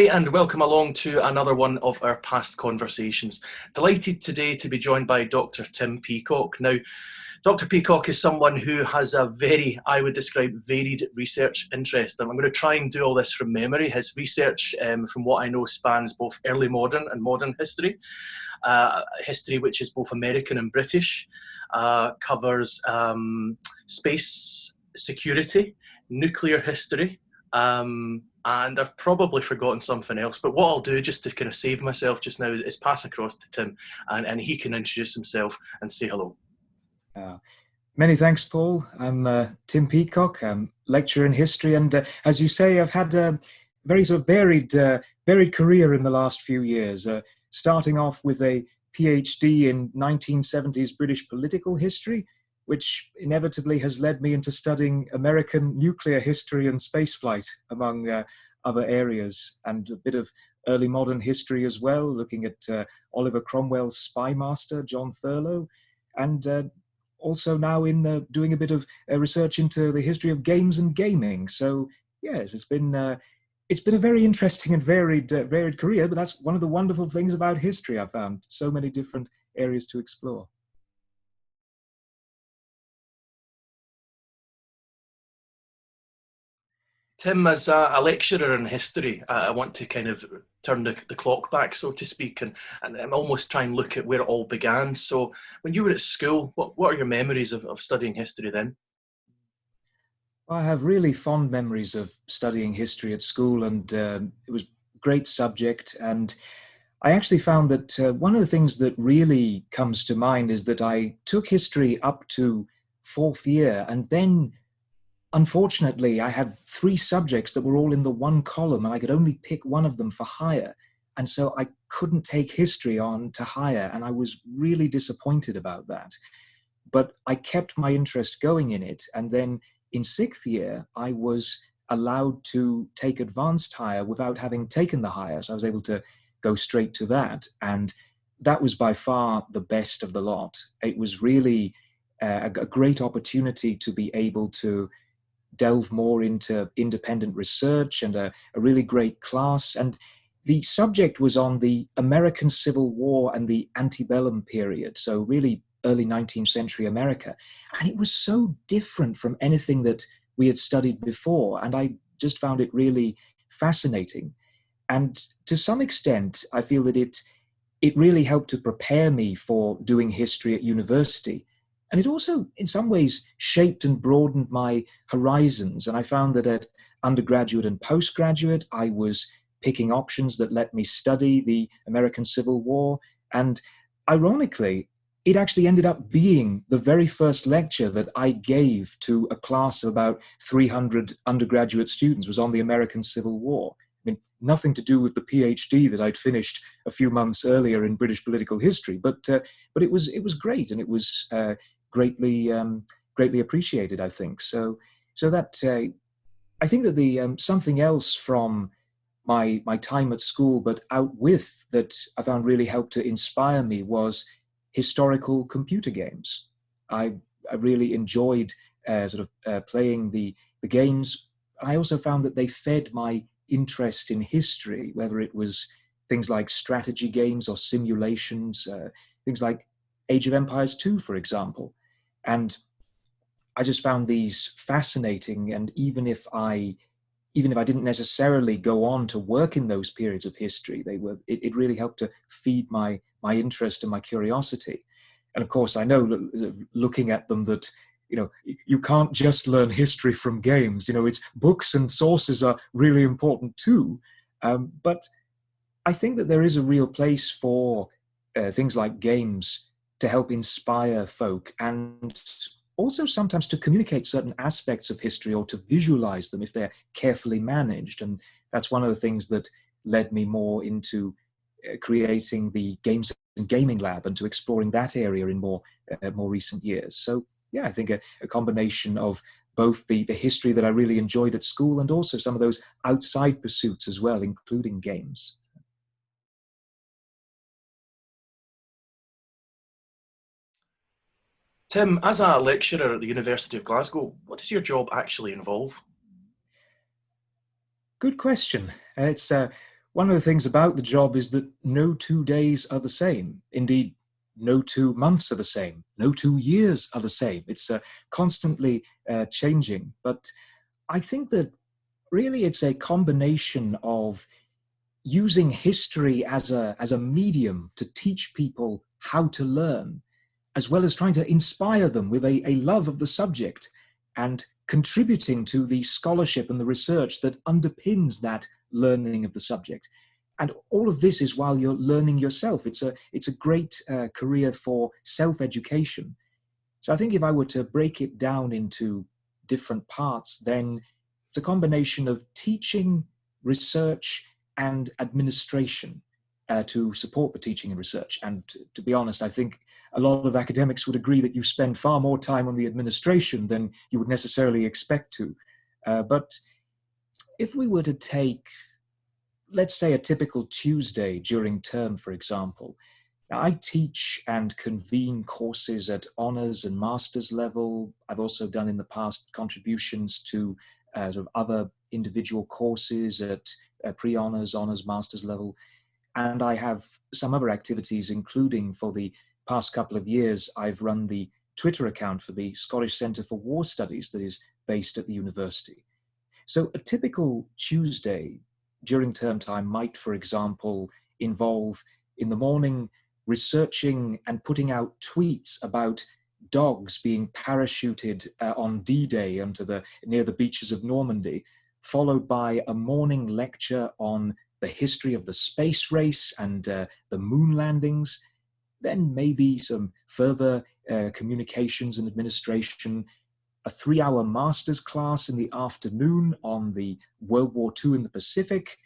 Hi, and welcome along to another one of our past conversations. Delighted today to be joined by Dr. Tim Peacock. Now, Dr. Peacock is someone who has a very, I would describe, varied research interest. And I'm going to try and do all this from memory. His research, from what I know, spans both early modern and modern history. History which is both American and British, covers space security, nuclear history, and I've probably forgotten something else, but what I'll do just to kind of save myself just now is pass across to Tim, and he can introduce himself and say hello. Many thanks, Paul. I'm Tim Peacock. I'm lecturer in history, and as you say, I've had a very sort of varied career in the last few years, starting off with a PhD in 1970s British political history, which inevitably has led me into studying American nuclear history and spaceflight, among other areas, and a bit of early modern history as well, looking at Oliver Cromwell's spy master, John Thurlow, and also now in doing a bit of research into the history of games and gaming. So yes, it's been a very interesting and varied career, but that's one of the wonderful things about history. I found so many different areas to explore. Tim, as a lecturer in history, I want to kind of turn the clock back, so to speak, and almost try and look at where it all began. So when you were at school, what are your memories of studying history then? I have really fond memories of studying history at school, and it was a great subject. And I actually found that one of the things that really comes to mind is that I took history up to fourth year, and then unfortunately, I had 3 subjects that were all in the one column, and I could only pick one of them for higher. And so I couldn't take history on to higher, and I was really disappointed about that. But I kept my interest going in it. And then in 6th year, I was allowed to take advanced higher without having taken the higher. So I was able to go straight to that. And that was by far the best of the lot. It was really a great opportunity to be able to delve more into independent research, and a really great class. And the subject was on the American Civil War and the antebellum period, so really early 19th century America. And it was so different from anything that we had studied before, and I just found it really fascinating. And to some extent, I feel that it really helped to prepare me for doing history at university. And it also, in some ways, shaped and broadened my horizons. And I found that at undergraduate and postgraduate, I was picking options that let me study the American Civil War. And ironically, it actually ended up being the very first lecture that I gave to a class of about 300 undergraduate students was on the American Civil War. I mean, nothing to do with the PhD that I'd finished a few months earlier in British political history, but it was great, and it was greatly appreciated, I think. So that I think that the something else from my time at school, but out with, that I found really helped to inspire me, was historical computer games. I really enjoyed playing the games. I also found that they fed my interest in history, whether it was things like strategy games or simulations, things like Age of Empires 2, for example. And I just found these fascinating. And even if I didn't necessarily go on to work in those periods of history, it really helped to feed my interest and my curiosity. And of course, I know, looking at them, that you can't just learn history from games. It's books and sources are really important too. But I think that there is a real place for things like games to help inspire folk, and also sometimes to communicate certain aspects of history, or to visualize them if they're carefully managed. And that's one of the things that led me more into creating the Games and Gaming Lab, and to exploring that area in more recent years. So yeah, I think a combination of both the history that I really enjoyed at school, and also some of those outside pursuits as well, including games. Tim, as a lecturer at the University of Glasgow, what does your job actually involve? Good question. It's one of the things about the job is that no 2 days are the same. Indeed, no 2 months are the same. No 2 years are the same. It's constantly changing. But I think that really it's a combination of using history as a medium to teach people how to learn, as well as trying to inspire them with a love of the subject and contributing to the scholarship and the research that underpins that learning of the subject. And all of this is while you're learning yourself. It's a great career for self-education. So I think if I were to break it down into different parts, then it's a combination of teaching, research, and administration to support the teaching and research. And to be honest, I think a lot of academics would agree that you spend far more time on the administration than you would necessarily expect to. But if we were to take, let's say, a typical Tuesday during term, for example, I teach and convene courses at honours and master's level. I've also done in the past contributions to sort of other individual courses at pre-honours, honours, master's level. And I have some other activities, including for the past couple of years, I've run the Twitter account for the Scottish Centre for War Studies that is based at the university. So a typical Tuesday during term time might, for example, involve in the morning researching and putting out tweets about dogs being parachuted on D-Day near the beaches of Normandy, followed by a morning lecture on the history of the space race and the moon landings, then maybe some further communications and administration, a 3-hour master's class in the afternoon on the World War II in the Pacific,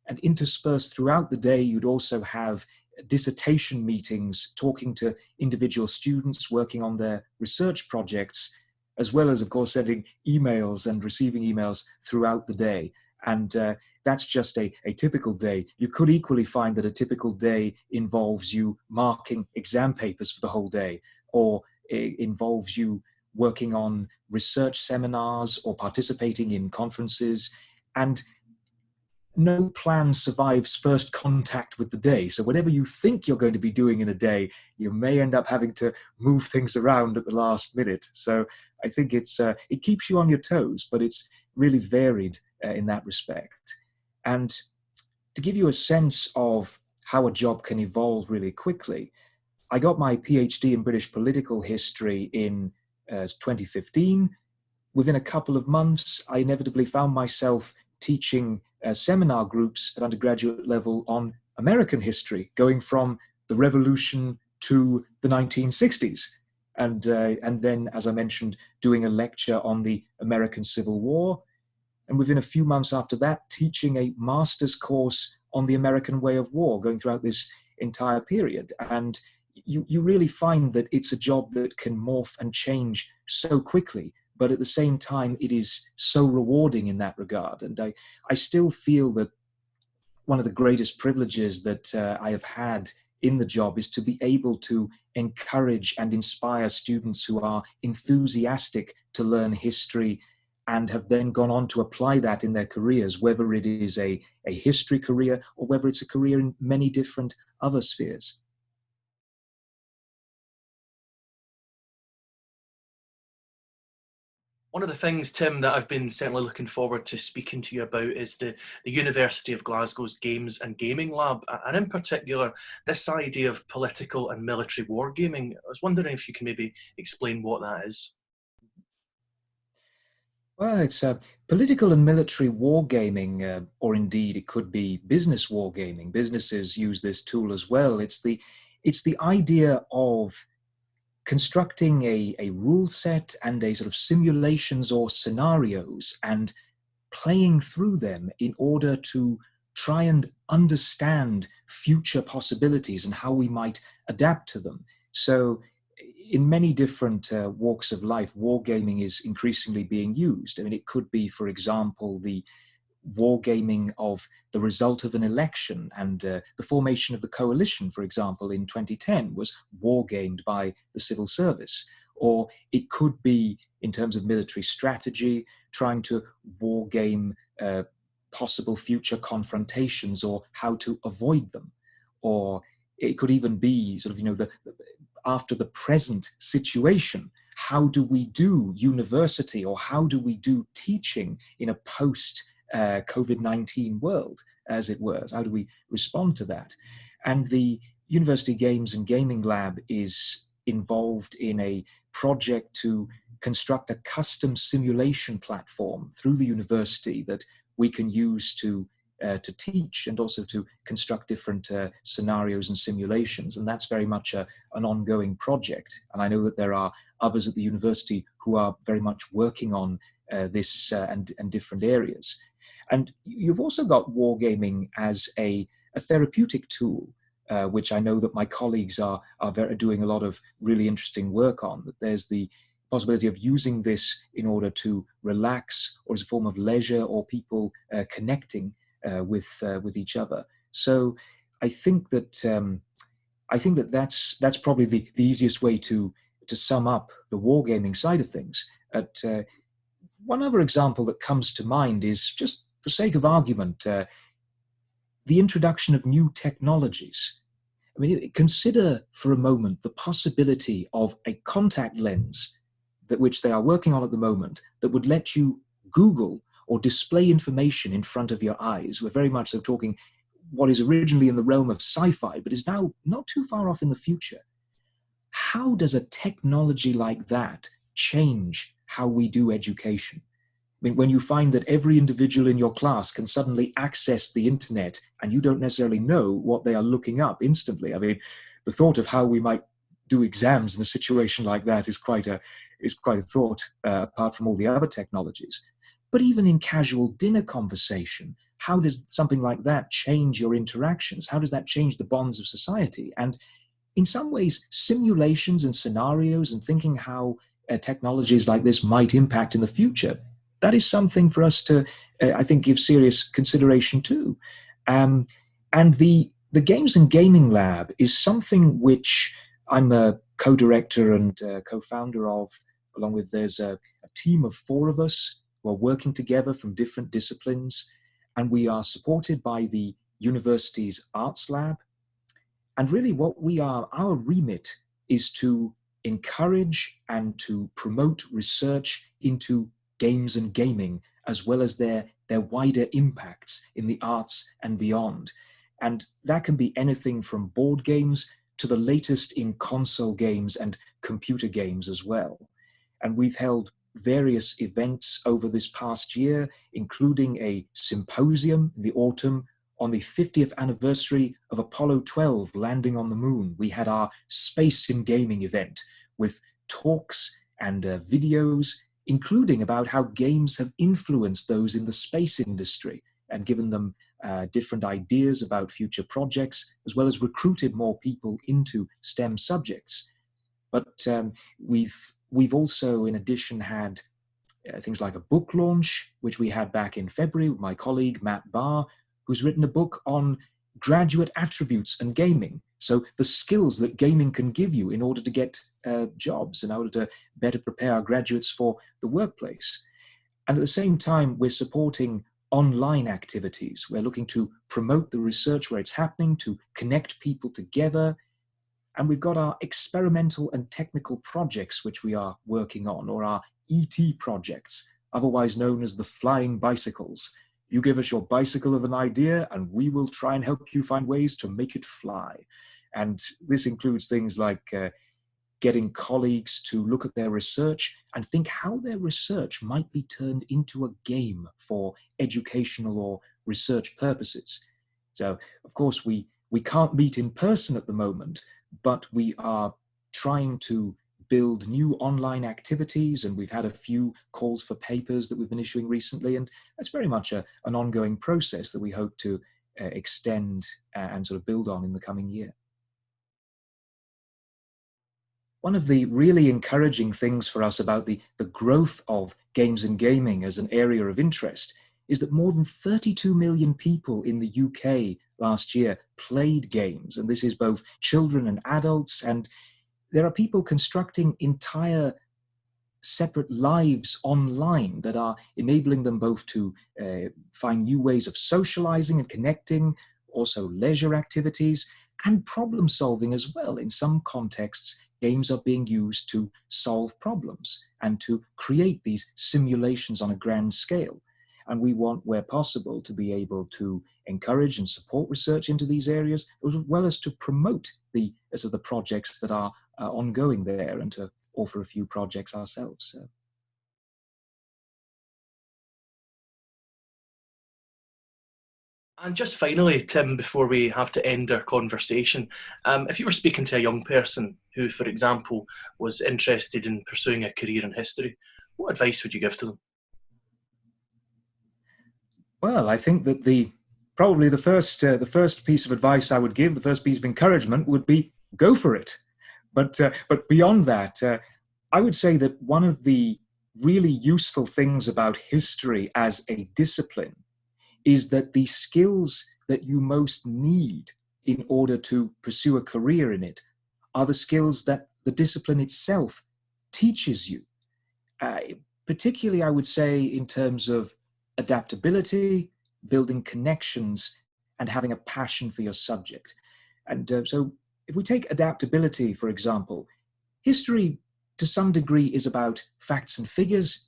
and interspersed throughout the day, you'd also have dissertation meetings, talking to individual students working on their research projects, as well as, of course, sending emails and receiving emails throughout the day. And that's just a typical day. You could equally find that a typical day involves you marking exam papers for the whole day, or it involves you working on research seminars or participating in conferences. And no plan survives first contact with the day. So whatever you think you're going to be doing in a day, you may end up having to move things around at the last minute. So I think it keeps you on your toes, but it's really varied in that respect. And to give you a sense of how a job can evolve really quickly, I got my PhD in British political history in 2015. Within a couple of months, I inevitably found myself teaching seminar groups at undergraduate level on American history, going from the Revolution to the 1960s. And then, as I mentioned, doing a lecture on the American Civil War. And within a few months after that, teaching a master's course on the American way of war, going throughout this entire period. And you really find that it's a job that can morph and change so quickly, but at the same time, it is so rewarding in that regard. And I still feel that one of the greatest privileges that I have had in the job is to be able to encourage and inspire students who are enthusiastic to learn history and have then gone on to apply that in their careers, whether it is a history career or whether it's a career in many different other spheres. One of the things, Tim, that I've been certainly looking forward to speaking to you about is the University of Glasgow's Games and Gaming Lab, and in particular, this idea of political and military wargaming. I was wondering if you can maybe explain what that is. Well, it's political and military wargaming, or indeed it could be business wargaming. Businesses use this tool as well. It's the idea of constructing a rule set and a sort of simulations or scenarios and playing through them in order to try and understand future possibilities and how we might adapt to them. So in many different walks of life, wargaming is increasingly being used. I mean, it could be, for example, the wargaming of the result of an election, and the formation of the coalition, for example, in 2010 was wargamed by the civil service. Or it could be, in terms of military strategy, trying to wargame possible future confrontations or how to avoid them. Or it could even be sort of, after the present situation, how do we do university or how do we do teaching in a post COVID-19 world, as it were? How do we respond to that? And the University Games and Gaming Lab is involved in a project to construct a custom simulation platform through the university that we can use to teach and also to construct different scenarios and simulations. And that's very much an ongoing project. And I know that there are others at the university who are very much working on this and different areas. And you've also got wargaming as a therapeutic tool, which I know that my colleagues are doing a lot of really interesting work on, that there's the possibility of using this in order to relax or as a form of leisure or people connecting with each other. So I think that that's probably the easiest way to sum up the wargaming side of things. One other example that comes to mind is, just for sake of argument, the introduction of new technologies. I mean, consider for a moment the possibility of a contact lens which they are working on at the moment that would let you Google or display information in front of your eyes. We're very much so talking what is originally in the realm of sci-fi, but is now not too far off in the future. How does a technology like that change how we do education? I mean, when you find that every individual in your class can suddenly access the internet and you don't necessarily know what they are looking up instantly. I mean, the thought of how we might do exams in a situation like that is quite a thought, apart from all the other technologies. But even in casual dinner conversation, how does something like that change your interactions? How does that change the bonds of society? And in some ways, simulations and scenarios and thinking how technologies like this might impact in the future, that is something for us to, I think, give serious consideration to. And the Games and Gaming Lab is something which I'm a co-director and co-founder of, along with there's a team of 4 of us who are working together from different disciplines. And we are supported by the university's arts lab. And really our remit is to encourage and to promote research into games and gaming, as well as their wider impacts in the arts and beyond. And that can be anything from board games to the latest in console games and computer games as well. And we've held various events over this past year, including a symposium in the autumn on the 50th anniversary of Apollo 12 landing on the moon. We had our Space in Gaming event with talks and videos, including about how games have influenced those in the space industry and given them different ideas about future projects, as well as recruited more people into STEM subjects. But we've also, in addition, had things like a book launch, which we had back in February with my colleague, Matt Barr, who's written a book on graduate attributes and gaming. So the skills that gaming can give you in order to get jobs, in order to better prepare our graduates for the workplace. And at the same time, we're supporting online activities. We're looking to promote the research where it's happening, to connect people together. And we've got our experimental and technical projects, which we are working on, or our ET projects, otherwise known as the flying bicycles. You give us your bicycle of an idea, and we will try and help you find ways to make it fly. And this includes things like getting colleagues to look at their research and think how their research might be turned into a game for educational or research purposes. So, of course, we can't meet in person at the moment, but we are trying to build new online activities, and we've had a few calls for papers that we've been issuing recently, and that's very much an ongoing process that we hope to extend and sort of build on in the coming year. One of the really encouraging things for us about the growth of games and gaming as an area of interest is that more than 32 million people in the UK last year played games, and this is both children and adults, and there are people constructing entire separate lives online that are enabling them both to find new ways of socializing and connecting, also leisure activities, and problem solving as well. In some contexts, games are being used to solve problems and to create these simulations on a grand scale. And we want, where possible, to be able to encourage and support research into these areas, as well as to promote the projects that are ongoing there, and to offer a few projects ourselves. So. And just finally, Tim, before we have to end our conversation, if you were speaking to a young person who, for example, was interested in pursuing a career in history, what advice would you give to them? Well, I think that probably the first piece of advice I would give, the first piece of encouragement, would be go for it. But beyond that, I would say that one of the really useful things about history as a discipline is that the skills that you most need in order to pursue a career in it are the skills that the discipline itself teaches you. Particularly, I would say, in terms of adaptability, building connections, and having a passion for your subject. And so if we take adaptability, for example, history to some degree is about facts and figures,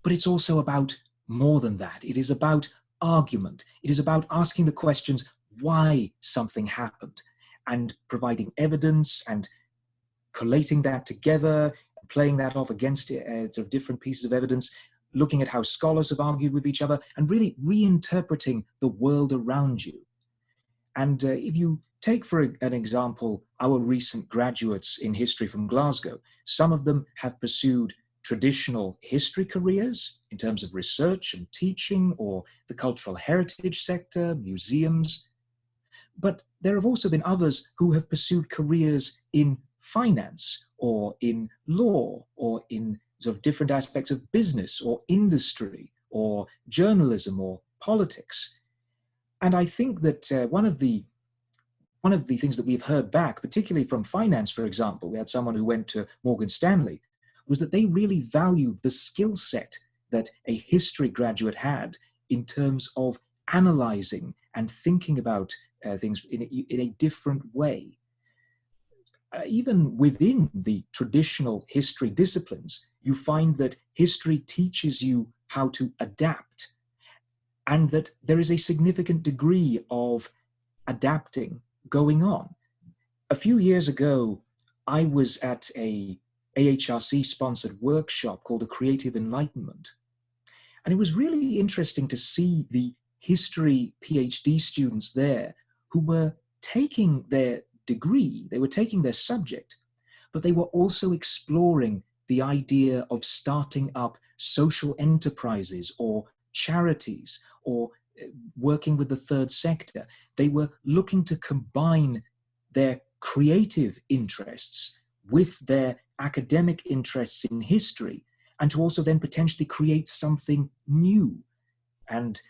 but it's also about more than that. It is about argument. It is about asking the questions why something happened, and providing evidence and collating that together, playing that off against sort of different pieces of evidence, looking at how scholars have argued with each other, and really reinterpreting the world around you. And if you take, for an example, our recent graduates in history from Glasgow, some of them have pursued traditional history careers in terms of research and teaching, or the cultural heritage sector, museums. But there have also been others who have pursued careers in finance, or in law, or in sort of different aspects of business or industry or journalism or politics. And I think that one of the things that we've heard back, particularly from finance, for example, we had someone who went to Morgan Stanley, was that they really valued the skill set that a history graduate had in terms of analyzing and thinking about things in a different way. Even within the traditional history disciplines, you find that history teaches you how to adapt, and that there is a significant degree of adapting going on. A few years ago, I was at a AHRC-sponsored workshop called A Creative Enlightenment. And it was really interesting to see the history PhD students there who were taking their degree, they were taking their subject, but they were also exploring the idea of starting up social enterprises or charities, or working with the third sector. They were looking to combine their creative interests with their academic interests in history, and to also then potentially create something new. And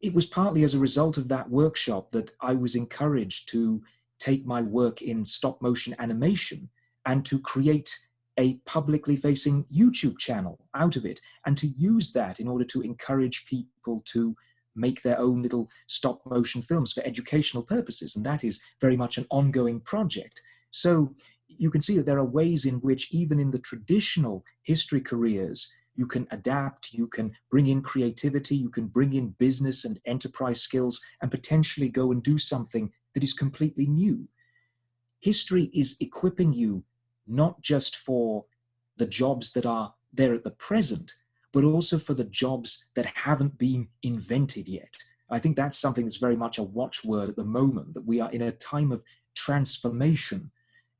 it was partly as a result of that workshop that I was encouraged to take my work in stop motion animation and to create a publicly facing YouTube channel out of it, and to use that in order to encourage people to make their own little stop motion films for educational purposes. And that is very much an ongoing project. So you can see that there are ways in which, even in the traditional history careers, you can adapt, you can bring in creativity, you can bring in business and enterprise skills, and potentially go and do something that is completely new. History is equipping you not just for the jobs that are there at the present, but also for the jobs that haven't been invented yet. I think that's something that's very much a watchword at the moment, that we are in a time of transformation,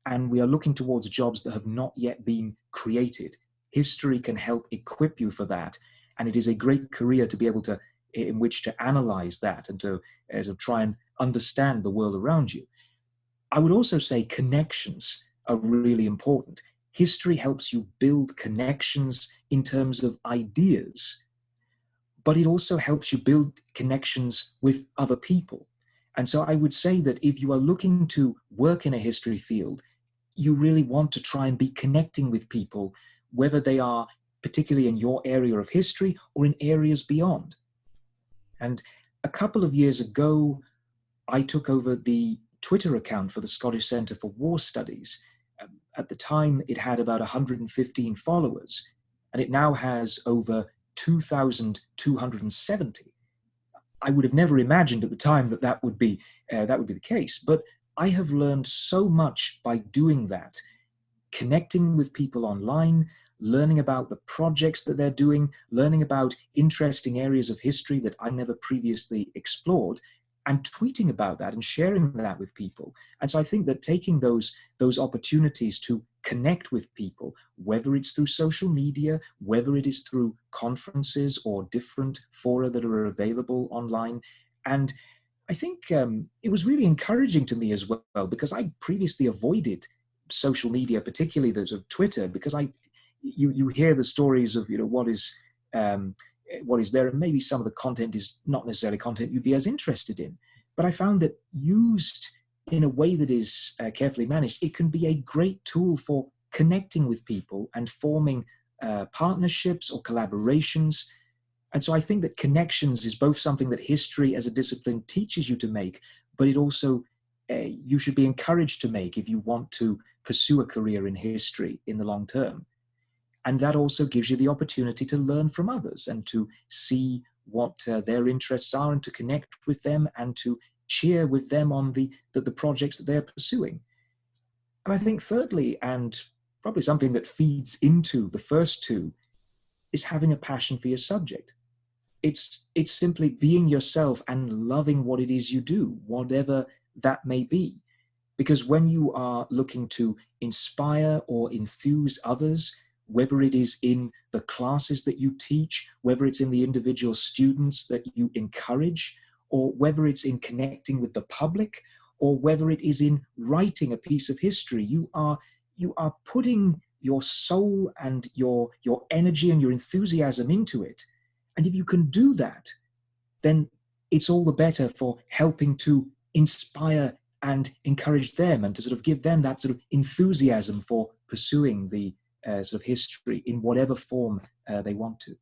and we are looking towards jobs that have not yet been created. History can help equip you for that, and it is a great career to be able to, in which to analyze that and to try and understand the world around you. I would also say connections are really important. History helps you build connections in terms of ideas, but it also helps you build connections with other people. And so I would say that if you are looking to work in a history field, you really want to try and be connecting with people, whether they are particularly in your area of history or in areas beyond. And a couple of years ago, I took over the Twitter account for the Scottish Centre for War Studies. At the time, it had about 115 followers, and it now has over 2,270. I would have never imagined at the time that that would be the case, but I have learned so much by doing that, connecting with people online, learning about the projects that they're doing, learning about interesting areas of history that I never previously explored, and tweeting about that and sharing that with people. And so I think that taking those opportunities to connect with people, whether it's through social media, whether it is through conferences or different fora that are available online. And I think it was really encouraging to me as well, because I previously avoided social media, particularly those of Twitter, because you hear the stories of, what is there, and maybe some of the content is not necessarily content you'd be as interested in. But I found that used in a way that is carefully managed, it can be a great tool for connecting with people and forming partnerships or collaborations. And so I think that connections is both something that history as a discipline teaches you to make, but it also you should be encouraged to make if you want to pursue a career in history in the long term. And that also gives you the opportunity to learn from others and to see what their interests are and to connect with them and to cheer with them on the projects that they're pursuing. And I think thirdly, and probably something that feeds into the first two, is having a passion for your subject. It's simply being yourself and loving what it is you do, whatever that may be. Because when you are looking to inspire or enthuse others, whether it is in the classes that you teach, whether it's in the individual students that you encourage, or whether it's in connecting with the public, or whether it is in writing a piece of history, you are putting your soul and your energy and your enthusiasm into it. And if you can do that, then it's all the better for helping to inspire and encourage them and to sort of give them that sort of enthusiasm for pursuing the sort of history in whatever form they want to.